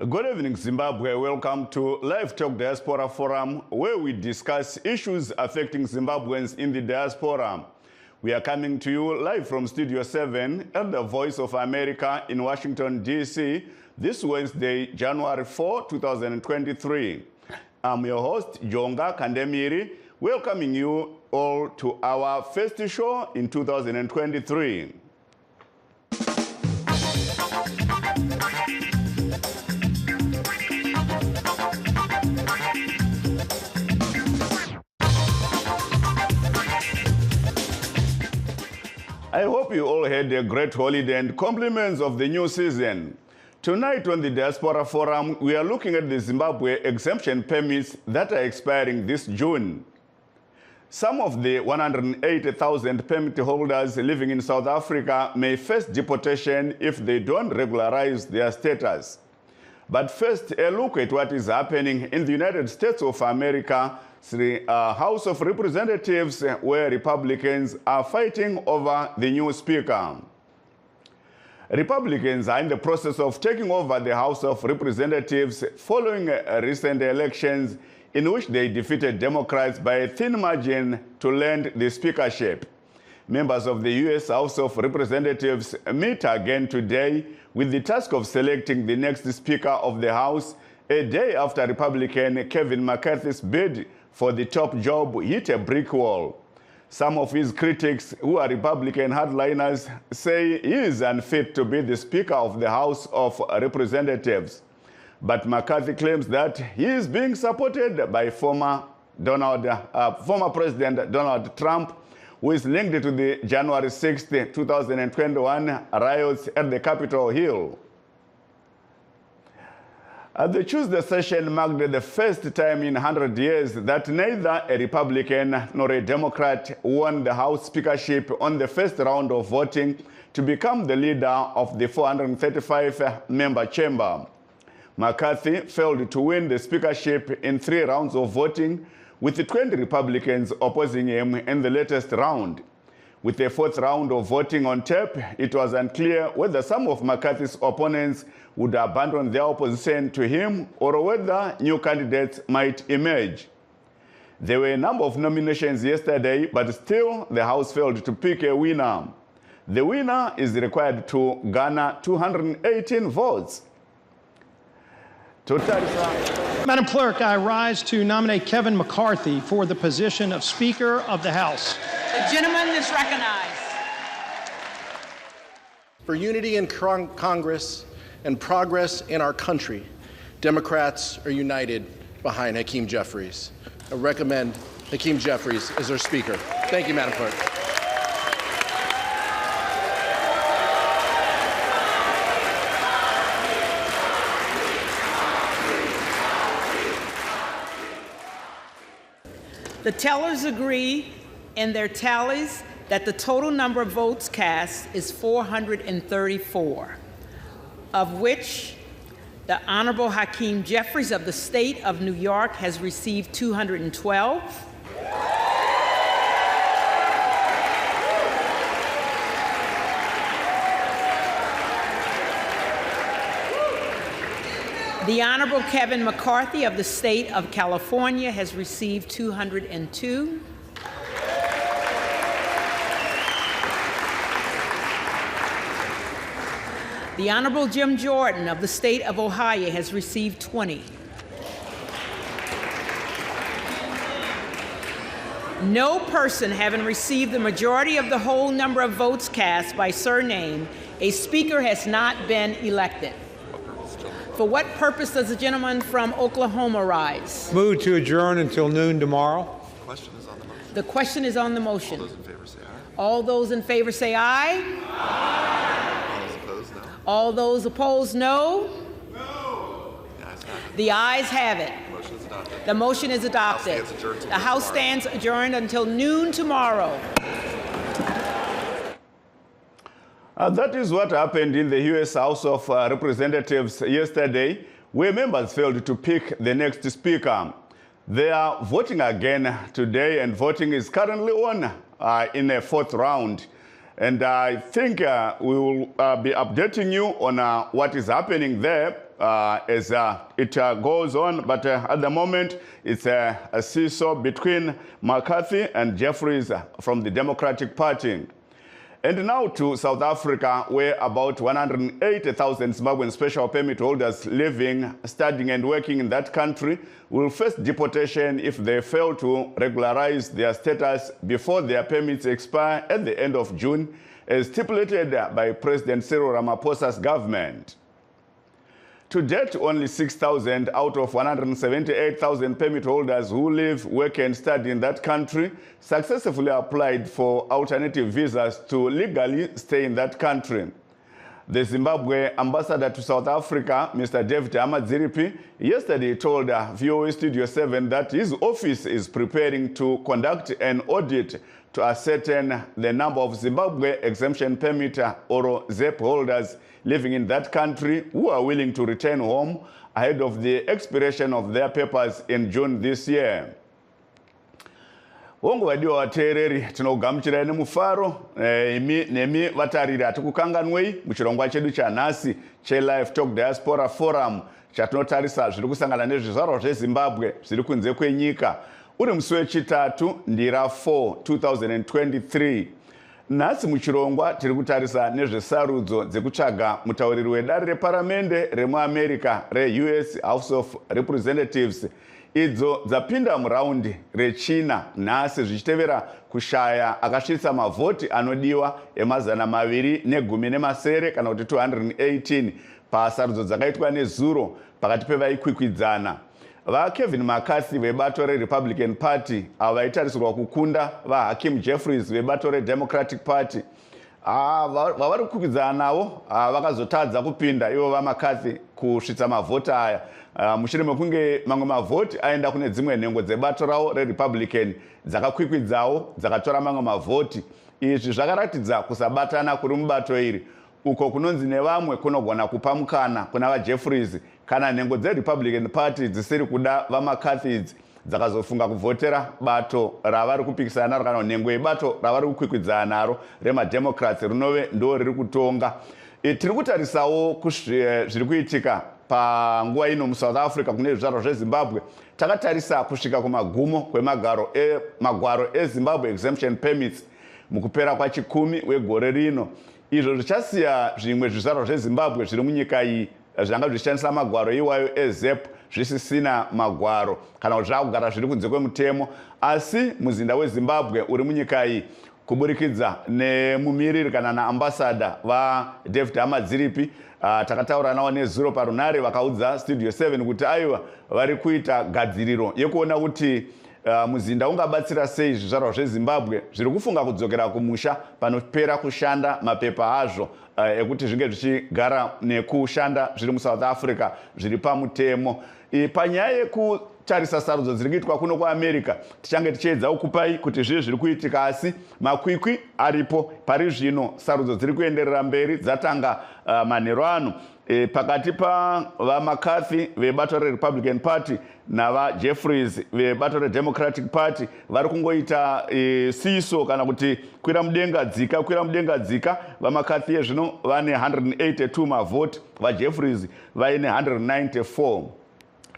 Good evening, Zimbabwe. Welcome to Livetalk Diaspora Forum, where we discuss issues affecting Zimbabweans in the diaspora. We are coming to you live from Studio 7 at the Voice of America in Washington, D.C. this Wednesday, January 4, 2023. I'm your host, Jonga Kandemiri, welcoming you all to our first show in 2023. I hope you all had a great holiday and compliments of the new season. Tonight on the Diaspora Forum, we are looking at the Zimbabwe exemption permits that are expiring this June. Some of the 180,000 permit holders living in South Africa may face deportation if they don't regularize their status. But first, a look at what is happening in the United States of America, the House of Representatives, where Republicans are fighting over the new speaker. Republicans are in the process of taking over the House of Representatives following recent elections in which they defeated Democrats by a thin margin to land the speakership. Members of the U.S. House of Representatives meet again today with the task of selecting the next Speaker of the House, a day after Republican Kevin McCarthy's bid for the top job hit a brick wall. Some of his critics, who are Republican hardliners, say he is unfit to be the Speaker of the House of Representatives. But McCarthy claims that he is being supported by former President Donald Trump, who is linked to the January 6, 2021 riots at the Capitol Hill. The Tuesday session marked the first time in 100 years that neither a Republican nor a Democrat won the House speakership on the first round of voting to become the leader of the 435-member chamber. McCarthy failed to win the speakership in 3 rounds of voting, with 20 Republicans opposing him in the latest round. With the 4th round of voting on tape, it was unclear whether some of McCarthy's opponents would abandon their opposition to him or whether new candidates might emerge. There were a number of nominations yesterday, but still the House failed to pick a winner. The winner is required to garner 218 votes. Madam Clerk, I rise to nominate Kevin McCarthy for the position of Speaker of the House. The gentleman is recognized. For unity in Congress and progress in our country, Democrats are united behind Hakeem Jeffries. I recommend Hakeem Jeffries as our Speaker. Thank you, Madam Clerk. The tellers agree in their tallies that the total number of votes cast is 434, of which the Honorable Hakeem Jeffries of the State of New York has received 212. The Honorable Kevin McCarthy of the State of California has received 202. The Honorable Jim Jordan of the State of Ohio has received 20. No person having received the majority of the whole number of votes cast by surname, a speaker has not been elected. For what purpose does the gentleman from Oklahoma rise? Move to adjourn until noon tomorrow. The question is on the motion. All those in favor say aye. All those in favor say aye. All those opposed, no. All those opposed, no. The ayes have it. Motion is adopted. The motion is adopted. The House stands adjourned until noon tomorrow. That is what happened in the U.S. House of Representatives yesterday, where members failed to pick the next speaker. They are voting again today, and voting is currently on in a 4th round. And I think we will be updating you on what is happening there as it goes on. But at the moment, it's a seesaw between McCarthy and Jeffries from the Democratic Party. And now to South Africa, where about 180,000 Zimbabwean special permit holders living, studying and working in that country will face deportation if they fail to regularize their status before their permits expire at the end of June, as stipulated by President Cyril Ramaphosa's government. To date, only 6,000 out of 178,000 permit holders who live, work and study in that country successfully applied for alternative visas to legally stay in that country. The Zimbabwe ambassador to South Africa, Mr. David Amadziripi, yesterday told VOA Studio 7 that his office is preparing to conduct an audit to ascertain the number of Zimbabwe exemption permit or ZEP holders living in that country who are willing to return home ahead of the expiration of their papers in June this year. Hongu wadiwa watereri tinogamuchira nemufaro nemi vatariri atikukanganwei muchirongwa chedu chanhasi che-Livetalk Diaspora Forum chatinotarisa zviri kusangana nezvizvarwa zveZimbabwe zviri kunze kwenyika. Uri musi wechitatu ndira 4 2023. Nhasi muchirongwa tiri kutarisa nezvesarudzo dzekutsvaga mutauriri wedare reparamende remuAmerica re-US House of Representatives idzo dzapinda muraundi rechina nhasi zvichitevera kushaya akasvitsa mavhoti anodiwa ema217 kana kuti 218 pasarudzo dzakaitwa nezuro pakati pevaikwikwidzana. VaKevin McCarthy vebato reRepublican Party ava vaitarisirwa kukunda vaHakeem Jeffries vebato reDemocratic Party vavari kukwikwidzana navo vakazotadza kupinda ivo vaMcCarthy kusvitsa mavhoti aya mushure mekunge mamwe mavhoti aenda kune dzimwe nhengo dzebato ravo reRepublican dzakakwikwidzao dzakatora mamwe mavhoti. Izvi zvakaratidza kusabatana kuri mubato iri uko kunonzi nevamwe kunogona kupa mukana kuna vaJeffries kana nhengo dzeRepublican Party dzisiri kuda vaMcCarthy dzakazofunga kuvhotera bato ravari kupikisana naro kana nhengo yebato ravari kukwikwidzana naro remademocrats rinove ndo riri kutonga. Tiri kutarisawo zviri kuitika panguva ino muSouth Africa kune zvizvarwa zveZimbabwe. Takatarisa kusvika kumagumo kwemagwaro eZimbabwe exemption permits mukupera kwachikumi wegore rino. Izvo zvichasiya zvimwe zvizvarwa zveZimbabwe zviri munyika iyi zvanga zvichishandisa magwaro iwayo eZEP zvisisina magwaro kana kuti zvakugara zviri kunze kwemutemo. Asi muzinda weZimbabwe uri munyika iyi kuburikidza nemumiriri kana naambasada vaDavid Amadziripi takataura navo nezuro parunare vakaudza Studio 7 kuti aiwa vari kuita gadziriro yekuona kuti muzinda ungabatsira sei zvizvarwa zveZimbabwe zviri kufunga kudzokera kumusha panopera kushanda mapepa azvo ekuti zvinge zvichigara nekushanda zviri muSouth Africa zviri pamutemo. Panyaya yekutarisa sarudzo dziri kuitwa kuno kuAmerica tichange tichiedzawo kupai kuti zviri zviri kuitika, asi makwikwi aripo. Pari zvino sarudzo dziri kuenderera mberi dzatanga manheru ano pakati pavaMcCarthy vebato reRepublican Party navaJeffries vebato reDemocratic Party vari kungoita siso kana kuti kwira mudenga dzika. VaMcCarthy zvino vane 182 mavhoti, vaJeffries vaine 194.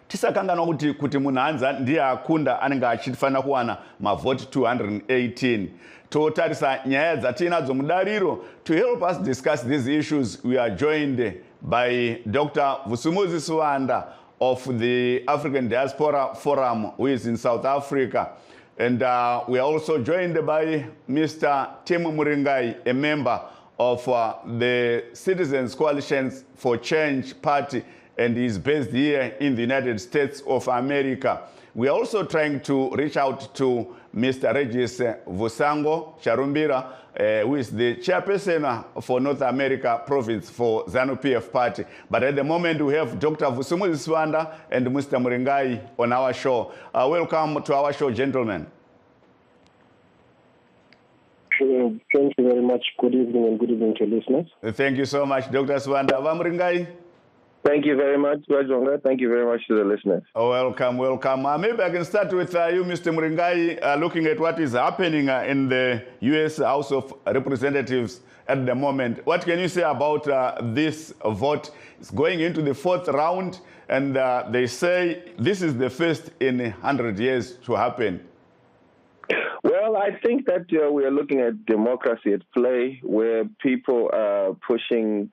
Tisakanganwa kuti munhu hanza ndiye akunda anenge achifanira kuwana mavhoti 218. Totarisa nyaya dzatinadzo mudariro. To help us discuss these issues, we are joined by Dr. Vusumuzi Swanda of the African Diaspora Forum, who is in South Africa. And we are also joined by Mr. Tim Muringai, a member of the Citizens Coalition for Change Party, and he's based here in the United States of America. We are also trying to reach out to Mr. Regis Vusango Charumbira, who is the chairperson for North America province for ZANU-PF party. But at the moment, we have Dr. Vusumuzi Swanda and Mr. Muringai on our show. Welcome to our show, gentlemen. Thank you very much. Good evening and good evening to listeners. Thank you so much, Dr. Swanda. Muringai? Thank you very much, Bajonga. Thank you very much to the listeners. Oh, welcome, welcome. Maybe I can start with you, Mr. Muringai, looking at what is happening in the U.S. House of Representatives at the moment. What can you say about this vote? It's going into the fourth round, and they say this is the first in 100 years to happen. Well, I think that we are looking at democracy at play, where people are pushing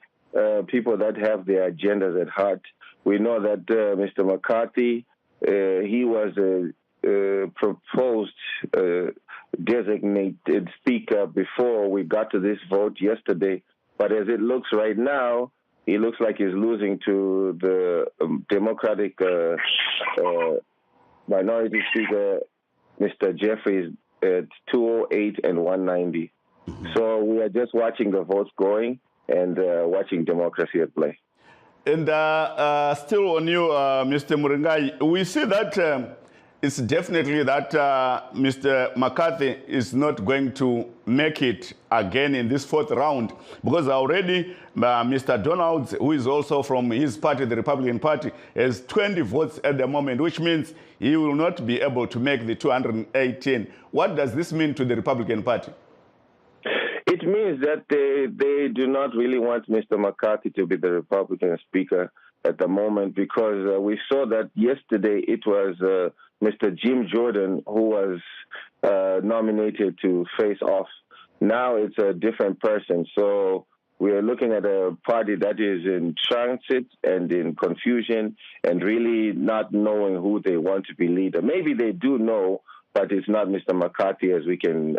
people that have their agendas at heart. We know that Mr. McCarthy, he was a proposed designated speaker before we got to this vote yesterday. But as it looks right now, he looks like he's losing to the Democratic minority speaker, Mr. Jeffries, at 208 and 190. So we are just watching the votes going and watching democracy at play. And still on you, Mr. Muringai, we see that it's definitely that Mr. McCarthy is not going to make it again in this fourth round, because already Mr. Donalds, who is also from his party, the Republican Party, has 20 votes at the moment, which means he will not be able to make the 218. What does this mean to the Republican Party? It means that they do not really want Mr. McCarthy to be the Republican speaker at the moment, because we saw that yesterday it was Mr. Jim Jordan who was nominated to face off. Now it's a different person. So we are looking at a party that is in transit and in confusion and really not knowing who they want to be leader. Maybe they do know, but it's not Mr. McCarthy, as we can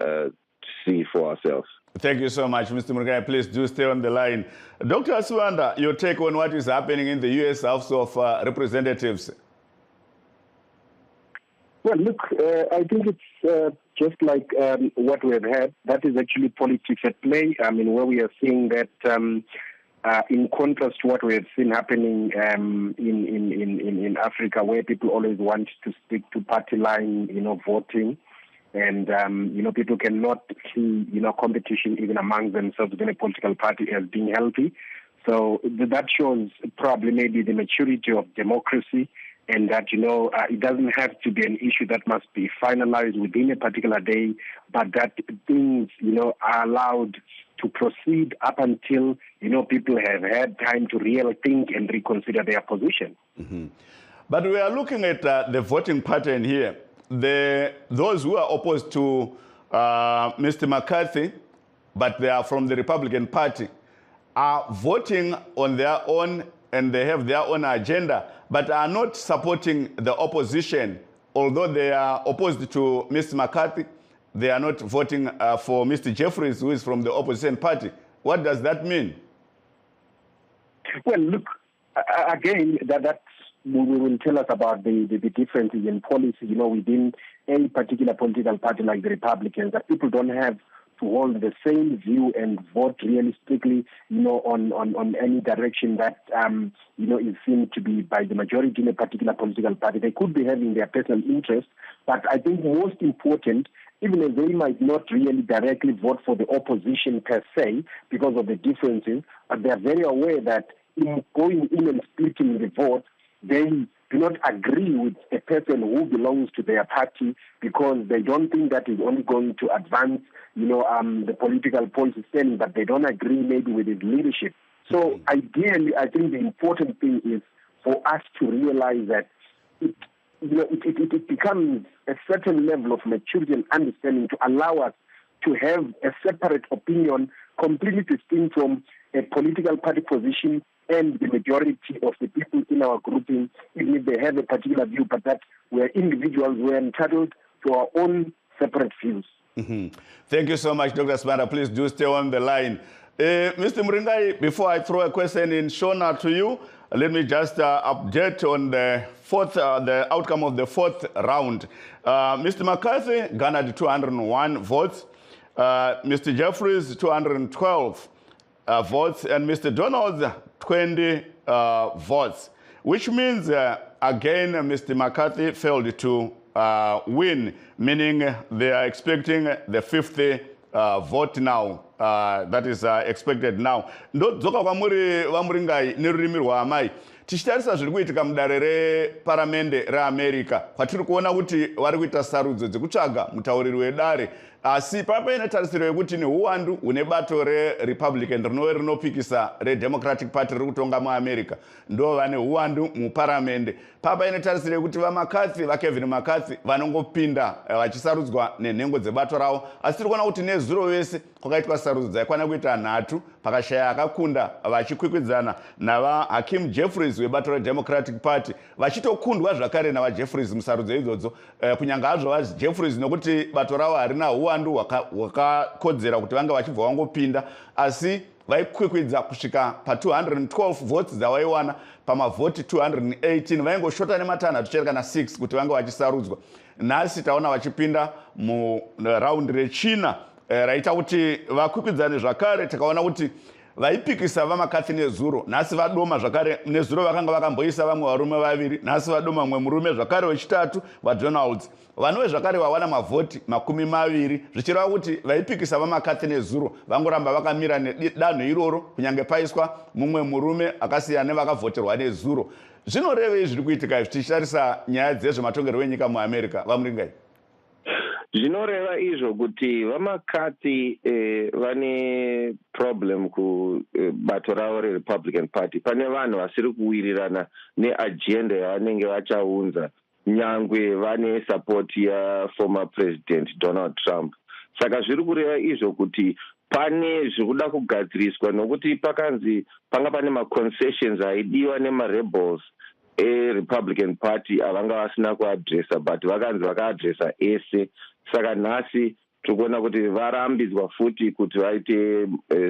see for ourselves. Thank you so much, Mr. Muringai. Please do stay on the line. Dr. Swanda, your take on what is happening in the U.S. House of Representatives? Well, look, I think it's just like what we have had. That is actually politics at play. I mean, where we are seeing that in contrast to what we have seen happening in Africa, where people always want to stick to party line, voting. And, people cannot see, competition even among themselves within a political party as being healthy. So that shows probably maybe the maturity of democracy, and that, it doesn't have to be an issue that must be finalized within a particular day, but that things, are allowed to proceed up until, people have had time to really think and reconsider their position. Mm-hmm. But we are looking at the voting pattern here. Those who are opposed to Mr. McCarthy, but they are from the Republican Party, are voting on their own, and they have their own agenda, but are not supporting the opposition. Although they are opposed to Mr. McCarthy, they are not voting for Mr. Jeffries, who is from the opposition party. What does that mean? Well, look, again, that's will tell us about the differences in policy, within any particular political party like the Republicans, that people don't have to hold the same view and vote realistically, on any direction that, is seen to be by the majority in a particular political party. They could be having their personal interest, but I think most important, even if they might not really directly vote for the opposition per se because of the differences, but they are very aware that in going in and splitting the vote, they do not agree with a person who belongs to their party because they don't think that is only going to advance, the political policy standing, but they don't agree maybe with his leadership. So ideally, I think the important thing is for us to realize that it becomes a certain level of maturity and understanding to allow us to have a separate opinion completely distinct from a political party position and the majority of the people in our grouping, even if they have a particular view, but that we're individuals, we're entitled to our own separate views. Mm-hmm. Thank you so much, Dr. Smara. Please do stay on the line. Mr. Muringai, before I throw a question in Shona to you, let me just update on the outcome of the fourth round. Mr. McCarthy garnered 201 votes. Mr. Jeffries, 212 votes. And Mr. Donalds, 20 votes. Which means, again, Mr. McCarthy failed to win, meaning they are expecting the 50th vote now. That is expected now. Zoka Muringai, Nirimi Wamai. tichitarisa zviri kuitika mudare reparamende reamerica kwatiri kuona kuti vari kuita sarudzo dzekutsvaga mutauriri wedare asi papaine tarisiro yekuti neuwandu hune bato rerepublican rinove rinopikisa redemocratic party riri kutonga muamerica ndo vane uwandu muparamende papaine tarisiro yekuti vamakatsi vakevin makatsi vanongopinda vachisarudzwa nenhengo dzebato ravo asi tiri kuona kuti nezuro vese kwakaitwa sarudzo dzaikwana kuita 3 pakashaya akakunda vachikwikwidzana navahakim jeffries webato redemocratic party vachitokundwa zvakare navajeffries musarudzo idzodzo kunyange hazvo vajeffries nokuti bato ravo harina uwandu hwakakodzera kuti vange vachibva vangopinda asi vaikwikwidza kusvika pa212 votes dzavaiwana pamavhoti 218 vaingoshota nematanhatu chete kana 6 kuti vange vachisarudzwa nhasi taona vachipinda muraundi rechina raita kuti vakwikwidzane zvakare takaona kuti vaipikisa vamakatsi nezuro nhasi vadoma zvakare nezuro vakanga vakamboisa vamwe varume vaviri nhasi vadoma mumwe murume zvakare wechitatu vadonalds vanove zvakare vawana mavhoti 20 zvichireva kuti vaipikisa vamakatsi nezuro vangoramba vakamira nedanho iroro kunyange paiswa mumwe murume akasiyana nevakavhoterwa nezuro zvinorevei zviri kuitika izvi tichitarisa nyaya dzezvematongerwo enyika muamerica vamuringai zvinoreva izvo kuti vamakatsi vane problem kubato ravo rerepublican party pane vanhu vasiri kuwirirana neagenda yavanenge vachaunza nyangwe vane support yaformer president Donald Trump saka zviri kureva izvo kuti pane zvikuda kugadziriswa nokuti pakanzi panga pane maconcessions aidiwa nemarebels Republican Party avanga vasina kuadresa but vakanzi vakaadresa ese saka nhasi tikuona kuti varambidzwa futi kuti vaite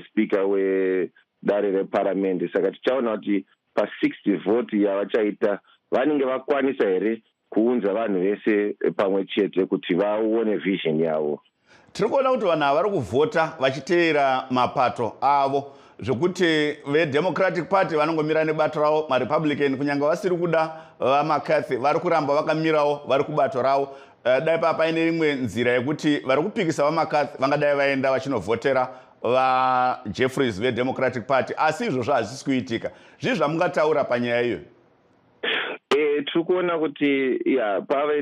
speaker wedare reparamende saka tichaona kuti pa60 vote yavachaita vanenge vakwanisa here kuunza vanhu vese pamwe chete kuti vaone vision yavo tiri kuona kuti vanhu vari kuvhota vachiteera mapato avo zvokuti vedemocratic party vanongomira nebato ravo marepublican kunyange vasiri kuda vamakatsi vari kuramba vakamirawo vari kubato ravo dai paine imwe nzira yekuti vari kupikisa vamakatsi vangadai vaenda vachinovhotera vajeffries vedemocratic party asi izvozvo hazvisi kuitika zvii zvamungataura panyaya iyoyo tiri kuona kuti pave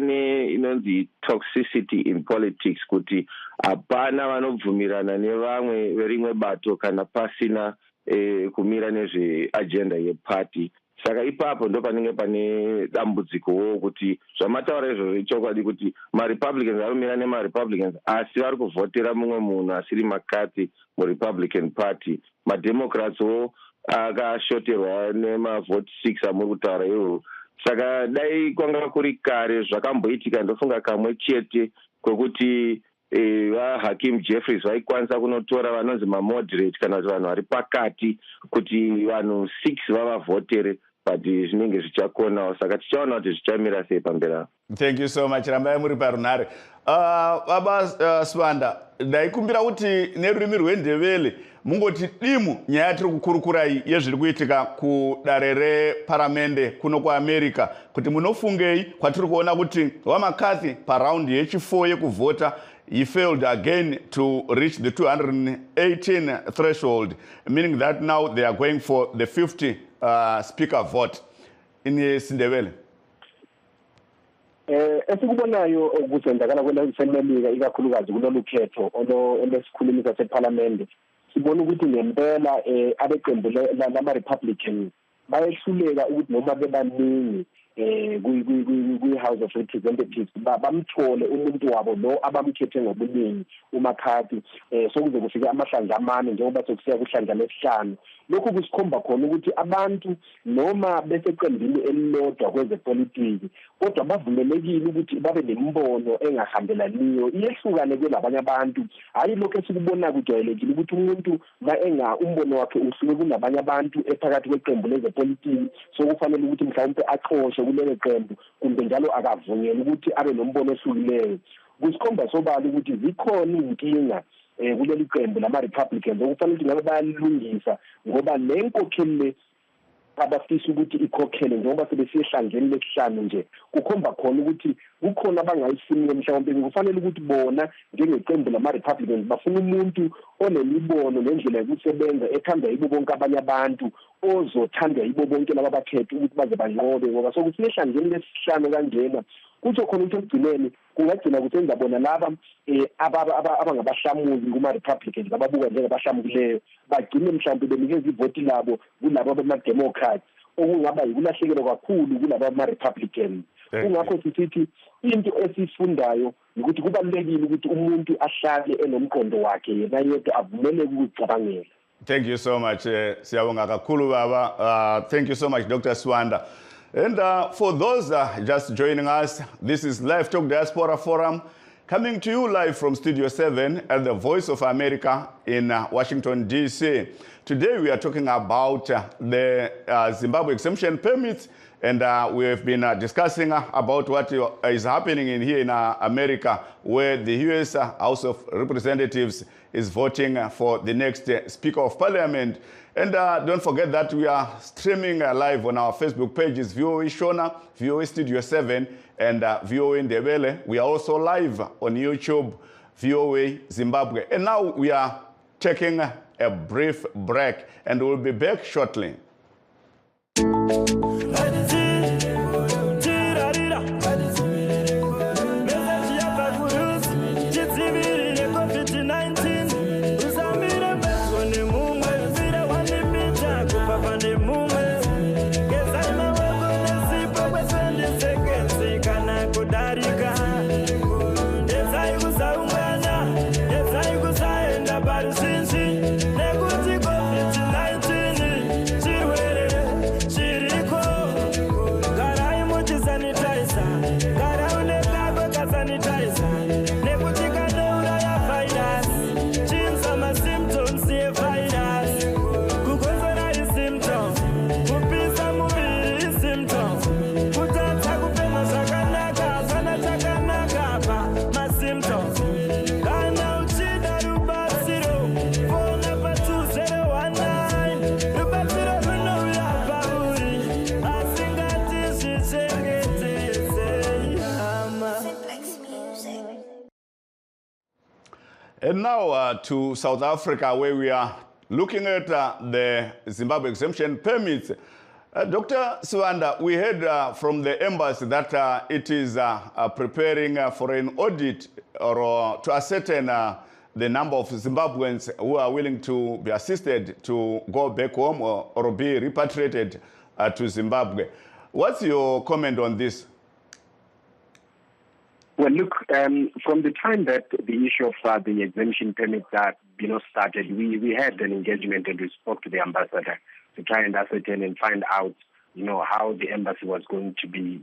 inonzi toxicity in politics kuti hapana vanobvumirana nevamwe verimwe bato kana pasina kumira nezveagenda yeparty saka ipapo ndo panenge pane dambudzikowo kuti zvamataura izvozvo ichokwadi kuti marepublicans varomira nemarepublicans asi vari kuvhotera mumwe munhu asiri makatsi murepublican party mademocratswo akashoterwa nemavhoti 6 amuri kutaura iwo saka dai kwanga kuri kare zvakamboitika ndofunga kamwe chete kwekuti vahakim jeffries vaikwanisa kunotora vanonzi mamoderate kana kuti vanhu vari pakati kuti vanhu 6 vavavhotere but zvinenge zvichakonawo saka tichaona kuti zvichamira sei pamberi avo thank you so much rambai muri parunhare baba swanda ndaikumbira kuti nerurimi rwendevele mungoti dimu nyaya tiri kukurukurai yezviri kuitika kudare reparamende kuno kuamerica kuti munofungei kwatiri kuona kuti vamakatsi paraundi yechi4 yekuvhota he failed again to reach the 218 threshold meaning that now they are going for the 50 speaker vote in Sindebele esikubonayo ukusenzakala kwelasemelika ikakhulukazi kulolu khetho olesikhulumi saseparlamente sibona ukuthi ngempela abeqembu lama-republican bayehluleka ukuthi noma bebaningi kwi-House of Representatives bamthole umuntu wabo lo abamkhethe ngobuningi umakhathi sokuze kufike amahlandla amane njengoba sokusiya kuhlandla lesihlanu lokhu kusikhomba khona ukuthi abantu noma beseqembini elilodwa kwezepolitiki kodwa bavumelekile ukuthi babe nembono engahambelaniyo iyehlukane kwelabanye abantu hayi lokho esikubona kujwayelekile ukuthi umuntu umbono wakhe uhluke kunabanye abantu ephakathi kweqembu lezepolitiki sokufanele ukuthi mhlawumbe axoshwe kulelo qembu kumbe njalo akavunyelwa ukuthi abe nombono ohlukileyo kusikhomba sobala ukuthi zikhona inkinga kuleli qembu lama-Republicans okufanele ukuthi ngabe bayalungisa ngoba le nkokheli abafisa ukuthi ikhokhele njengoba sebesihlangene lesihlanu nje kukhomba khona ukuthi kukhona abangayisimiyo mhlawumbe kufanele ukuthi bona njengeqembu lama-Republicans bafuna umuntu onemibono nendlela yokusebenza ethandwa yibo bonke abanye abantu ozothandwa yibo bonke laba bakhethe ukuthi baze banqobe ngoba sokusihlangene lesihlanu kanjena kuthi khona ukuthi ekugcineni kungagcina kusenza bona laba abangabahlamuki kuma-Republicans ababuka njengabahlamukileyo bagcine mhlawumbe benikeza ivoti labo kulabo bama-Democrats okungaba yikulahlekelwa kakhulu kulabo bama-Republicans. Kungakho sithi into esifundayo ukuthi kubalulekile ukuthi umuntu ahlale enomqondo wakhe yena yedwa avumele ukucabangela. Thank you so much, Siyabonga kakhulu baba. Thank you so much, Dr. Swanda. And for those just joining us, this is Livetalk Diaspora Forum, coming to you live from Studio 7 at the Voice of America in Washington, D.C. Today we are talking about the Zimbabwe exemption permits, and we have been discussing about what is happening here in America, where the U.S. House of Representatives is voting for the next Speaker of Parliament. And don't forget that we are streaming live on our Facebook pages, VOA Shona, VOA Studio 7, and VOA Ndebele. We are also live on YouTube, VOA Zimbabwe. And now we are taking a brief break, and we'll be back shortly. And now to South Africa, where we are looking at the Zimbabwe exemption permits. Dr. Swanda, we heard from the embassy that it is preparing for an audit or to ascertain the number of Zimbabweans who are willing to be assisted to go back home or be repatriated to Zimbabwe. What's your comment on this? Well, look, from the time that the issue of the exemption permits started, we had an engagement and we spoke to the ambassador to try and ascertain and find out, how the embassy was going to be,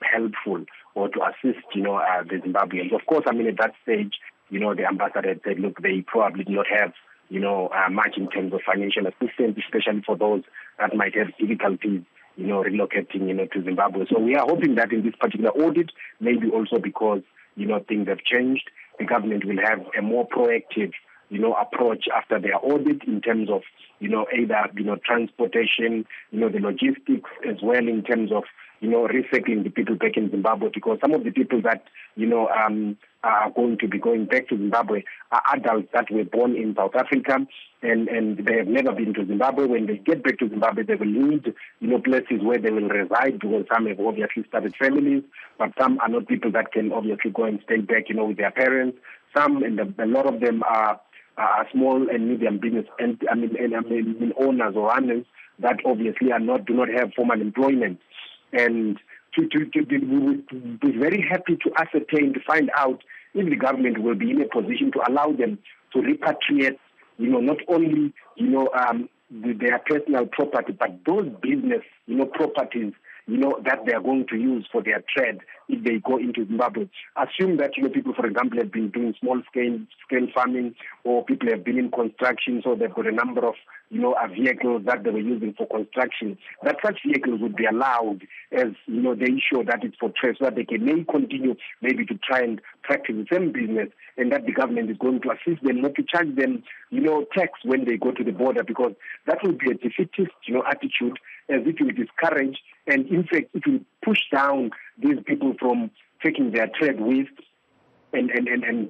helpful or to assist, the Zimbabweans. Of course, at that stage, the ambassador had said, look, they probably do not have, much in terms of financial assistance, especially for those that might have difficulties relocating, to Zimbabwe. So we are hoping that in this particular audit, maybe also because, things have changed, the government will have a more proactive, approach after their audit in terms of, either, transportation, the logistics as well in terms of, resettling the people back in Zimbabwe, because some of the people that, are going to be going back to Zimbabwe are adults that were born in South Africa and they have never been to Zimbabwe. When they get back to Zimbabwe, they will need, places where they will reside, because some have obviously started families, but some are not people that can obviously go and stay back, with their parents. Some, and a lot of them are small and medium business and owners or runners that obviously do not have formal employment. And we would be very happy to ascertain, to find out if the government will be in a position to allow them to repatriate, not only, their personal property, but those business, properties, that they are going to use for their trade if they go into Zimbabwe. Assume that, people, for example, have been doing small-scale farming, or people have been in construction, so they've got a number of, vehicles that they were using for construction, that such vehicles would be allowed as, they show that it's for trade, so that they may continue maybe to try and practice the same business, and that the government is going to assist them, not to charge them, tax when they go to the border, because that will be a defeatist, attitude, as it will discourage, and in fact, it will push down these people from taking their trade with and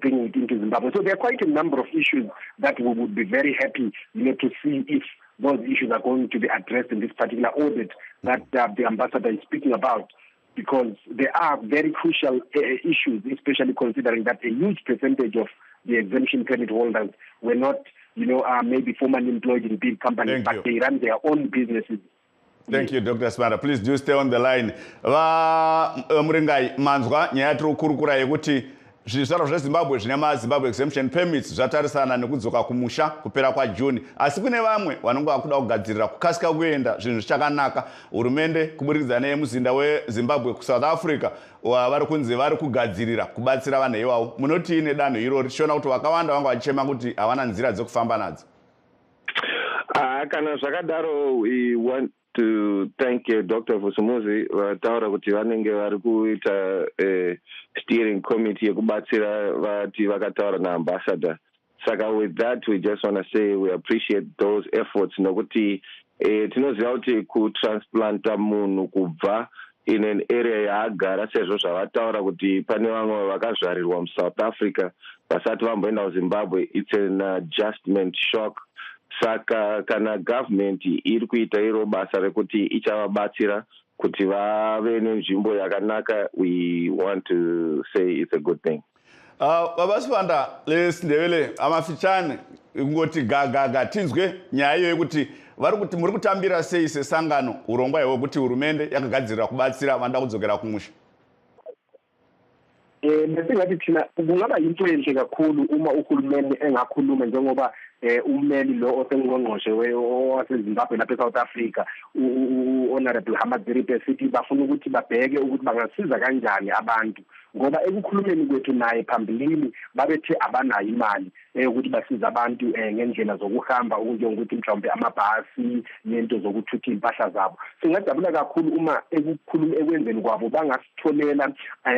bringing it into Zimbabwe. So there are quite a number of issues that we would be very happy, to see if those issues are going to be addressed in this particular audit that the ambassador is speaking about, because there are very crucial issues, especially considering that a huge percentage of the exemption permit holders were not, maybe formerly employed in big companies, but they run their own businesses. Thank you, Dr. Smara. Please do stay on the line. Muringai manzwa nyaya tiri kukurukura yekuti zvizvarwa zvezimbabwe zvine Zimbabwe exemption permits zvatarisana nekudzoka kumusha kupera kwaJune, asi kune vamwe vanenge vakuda kugadzirira kukasika kuenda zvinhu zvichakanaka. Hurumende kuburikidza nemuzinda weZimbabwe kuSouth Africa vari kunzi vari kugadzirira kubatsira vanhu ivavo. Munoti ine danho irori tichiona kuti vakawanda vanga vachichema kuti havana nzira dzekufamba nadzo. Kana zvakadaro, we want to thank Dr. Vusumuzi vataura kuti vanenge vari kuita steering committee yekubatsira vati vakataura naambassador. Saka with that, we just want to say we appreciate those efforts nokuti tinoziva kuti kutransplanta munhu kubva in an area yaagara, sezvo zvavataura kuti pane vamwe vakazvarirwa muSouth Africa vasati vamboenda kuZimbabwe, it's an adjustment shock. Saka kana government iri kuita iro basa rekuti ichavabatsira kuti vave nenzvimbo yakanaka, we want to say it's a good thing. Babasibanda lesindebele amafichane ngoti gaga tinzwe nyaya iyo yekuti vari kuti muri kutambira sei sesangano urongwa hwekuti hurumende yakagadzirira kubatsira vanda kudzokera kumusha. Besingathi thina kungaba yinto enhle kakhulu uma uhulumeni engakhuluma njengoba ummeli lo osengqongqoshe waseZimbabwe lapha eSouth Africa Honorable Hamadziripe sithi bafuna ukuthi babheke ukuthi bangasiza kanjani abantu, ngoba ekukhulumeni kwethu naye phambilini babethe abanayo imali ukuthi basiza abantu ngendlela zokuhamba ukuthi mhlawumbe amabhasi nento zokuthutha impahla zabo. Singajabula kakhulu uma ekwenzeni kwabo bangasitholela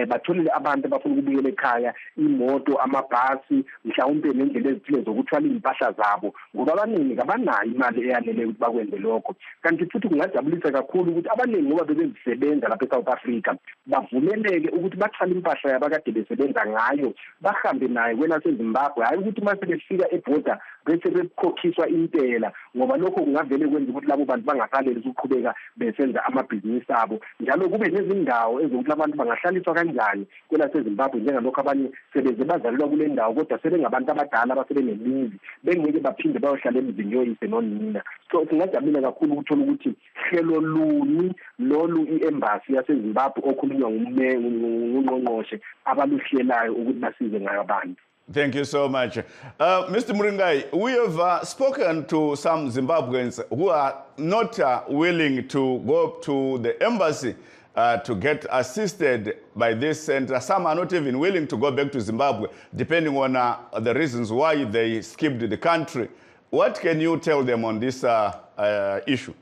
batholele abantu abafuna ukubuyela ekhaya imoto, amabhasi, mhlawumbe nendlela ezithile zokuthwala impahla zabo, ngoba abaningi abanayo imali eyanele ukuthi bakwenze lokho. Kanti futhi kungajabulisa kakhulu ukuthi abaningi ngoba bebezisebenza lapha eSouth Africa bavumeleke ukuthi bathwale impahla yabakade besebenza ngayo bahambe nayo kwelaseZimbabwe, hayi ukuthi mase befika eborder bese bekhokhiswa intela, ngoba lokho kungavele kwenza ukuthi labo bantu bangasaleli ukuqhubeka besenza amabhizinisi abo. Njalo kube nezindawo ezokuthi abantu bangahlaliswa kanjani kwelaseZimbabwe, njengalokho abanye sebeze bazalelwa kule ndawo kodwa sebengabantu abadala abasebenemizi bengeke baphinde bayohlala emizini yoyise nonina. So singajabula kakhulu ukuthola ukuthi hlelo luni lolu i-embassy yaseZimbabwe okhulunywa ngungqongqoshe abaluhlelayo ukuthi basize ngayo abantu. Thank you so much. Mr. Muringai, we have spoken to some Zimbabweans who are not willing to go to the embassy to get assisted by this center. Some are not even willing to go back to Zimbabwe, depending on the reasons why they skipped the country. What can you tell them on this issue?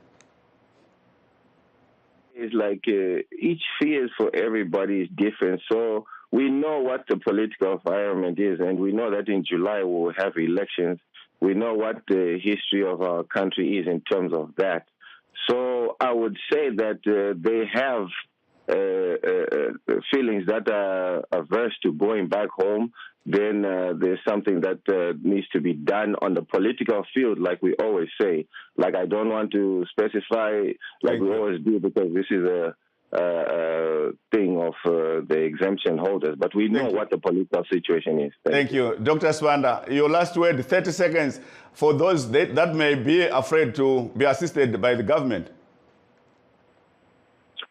It's like each fears for everybody is different. So we know what the political environment is, and we know that in July we'll have elections. We know what the history of our country is in terms of that. So I would say that they have feelings that are averse to going back home. Then there's something that needs to be done on the political field, like we always say. Like, I don't want to specify like we always do, because this is a thing of the exemption holders, but we know what the political situation is. Thank you. Dr. Swanda, your last word, 30 seconds, for those that may be afraid to be assisted by the government.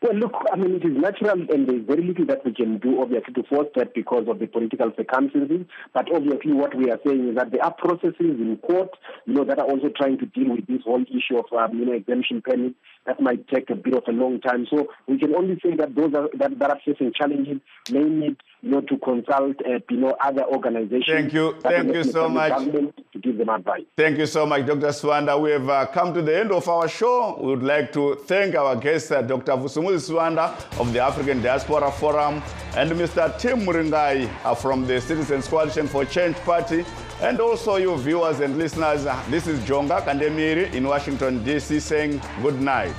Well, look, I mean, it is natural, and there's very little that we can do, obviously, to force that because of the political circumstances. But obviously, what we are saying is that there are processes in court, that are also trying to deal with this whole issue of, exemption permits that might take a bit of a long time. So we can only say that those that are facing challenges may need, to consult, other organizations. Thank you so much. To give them advice. Thank you so much, Dr. Swanda. We have come to the end of our show. We would like to thank our guest, Dr. Vusumuzi Swanda of the African Diaspora Forum, and Mr. Tim Muringai from the Citizens Coalition for Change Party, and also you viewers and listeners. This is Jonga Kandemiri in Washington, D.C. saying good night.